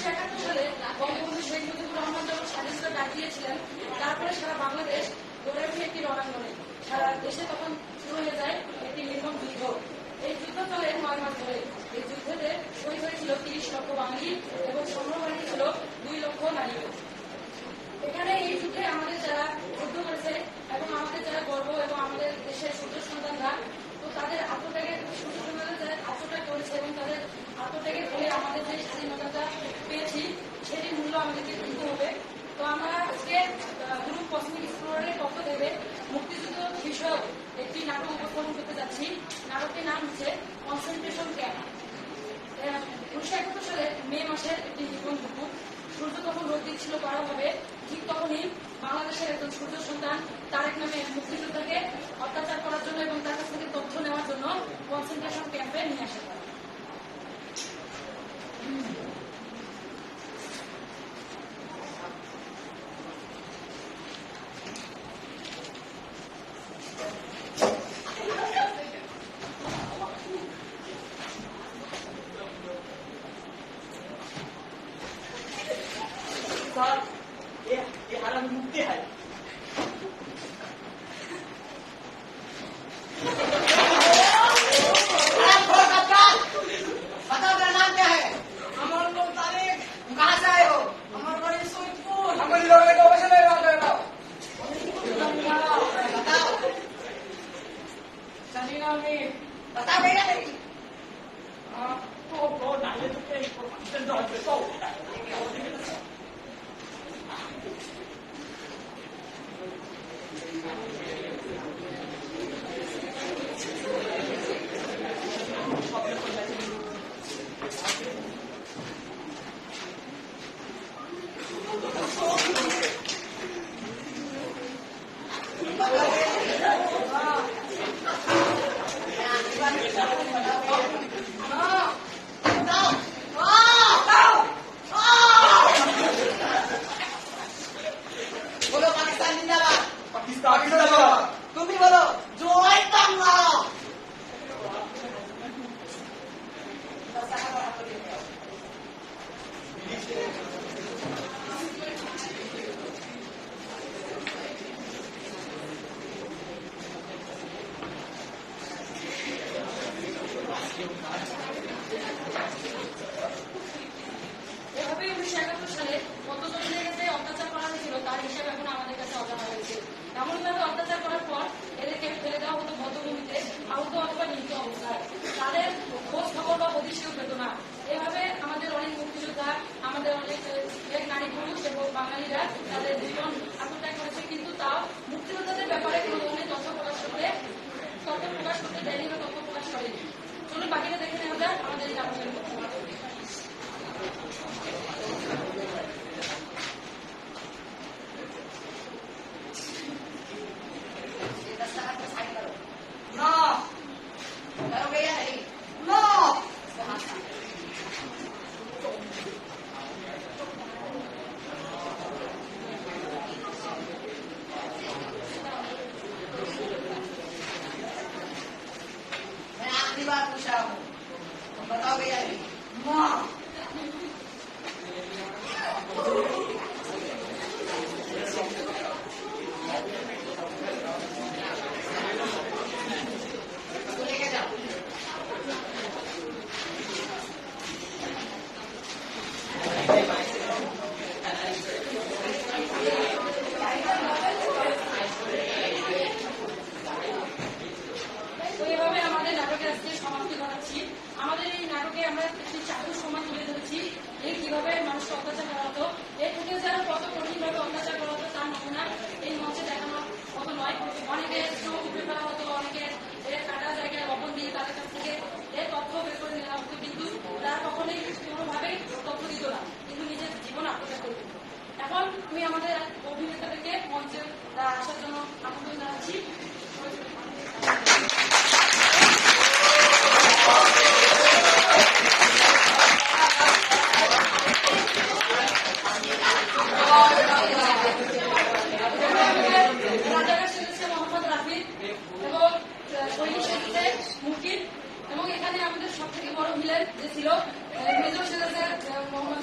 1971 সালে বঙ্গবন্ধু শেখ মুজিবুর রহমান যখন স্বাধীনতা ডাক দিয়েছিলেন, তারপরে সারা বাংলাদেশ গড়ে ওঠে একটি রণাঙ্গনে। সারা দেশে তখন শুরু হয়ে যায় একটি নির্মম যুদ্ধ। এই যুদ্ধ চলে 9 মাস ধরে। এই যুদ্ধে শহীদ হয়েছিল 30 লক্ষ বাঙালি এবং সৈন্যবাহিনী ছিল 2 লক্ষ নারী। এখানে এই যুদ্ধে আমাদের যারা যুদ্ধ করেছে এবং আমাদের যারা গর্ব এবং আমাদের দেশের সূর্য সন্তানরা, তো তাদের আত্মত্যাগের সূর্য সন্তানরা যারা আত্মত্যাগ করেছে এবং তাদের আত্মত্যাগের ফলে আমাদের যে স্বাধীনতাটা পেয়েছি সেটির মূল্য আমাদেরকে দিতে হবে। তো আমরা আজকে গ্রুপ কসমিক এক্সপ্লোরারের পক্ষ থেকে মুক্তিযুদ্ধ বিষয়ক একটি নাটক উপস্থাপন করতে যাচ্ছি। নাটকটির নাম হচ্ছে কনসেন্ট্রেশন ক্যাম্প। 1971 সালে মে মাসের একটি নির্মম দুপুর। সূর্য তখন রোদ দিচ্ছিল কড়াভাবে। ঠিক তখনই বাংলাদেশের একজন সূর্য সন্তান তারেক নামে মুক্তিযোদ্ধাকে অত্যাচার করার জন্য এবং তার কাছ থেকে তথ্য নেওয়ার জন্য কনসেন্ট্রেশন ক্যাম্পে নিয়ে আসে। ये हालत मुक्ति है। बताओ मेरा नाम क्या है? अमर लोग तारीख। कहाँ से आए हो? अमर बड़ी सोईपुर। हमारे लोग ने कब से ले रहा है? बताओ। सनीना में बताओ भैया नहीं। तो डाले तो क्या इन्फॉर्मेशन दो तो তুমি বলো জয় বাংলা। এভাবে 1971 সালে কতজনের কাছে অত্যাচার করা হয়েছিল তার হিসাব এখন আমাদের কাছে অজানা হয়েছে। এমনভাবে অত্যাচার করার পর এদেরকে ফেলে দেওয়া হতো বদ্ধভূমিতে, আহত অথবা নিহত অবস্থায়। তাদের খোঁজ খবর বা হদিশেও পেত না। এভাবে আমাদের অনেক মুক্তিযোদ্ধা, আমাদের অনেক নারী পুরুষ এবং বাঙালিরা তাদের জীবন আত্মত্যাগ করেছে, কিন্তু তাও মুক্তিযোদ্ধাদের ব্যাপারে কোনো ধরনের তথ্য প্রকাশ করতে দেয়নি বা তথ্য প্রকাশ করেনি। চলুন বাকিটা দেখে নেওয়া যাক আমাদের এই নাটকের মধ্যে। बार पूछा हूँ, बताओ भैया माँ। लेके जाओ। আমাদের এই নাটকে আমরা একটি চাতুর সমাজ তুলে ধরেছি কিভাবে মানুষকে অত্যাচার করা হতো। এর থেকেও যারা কত কঠিনভাবে অত্যাচার করা হতো তার নমুনা এই মঞ্চে দেখানোর মতো নয়। অনেকে উপরে ফেলা হতো, অনেকে কাটা জায়গায় লবণ দিয়ে তাদের কাছ থেকে তথ্য বের করে নেওয়া হতো, কিন্তু তারা কখনোই কোনোভাবেই তথ্য দিত না, কিন্তু নিজের জীবন আত্মত্যাগ করে দিত। এখন আমি আমাদের অভিনেতাদেরকে মঞ্চে আসার জন্য আমন্ত্রণ জানাচ্ছি। এবং এখানে আমাদের সব থেকে বড় ভিলেন যে ছিল মেজর সেজেছে মোহাম্মদ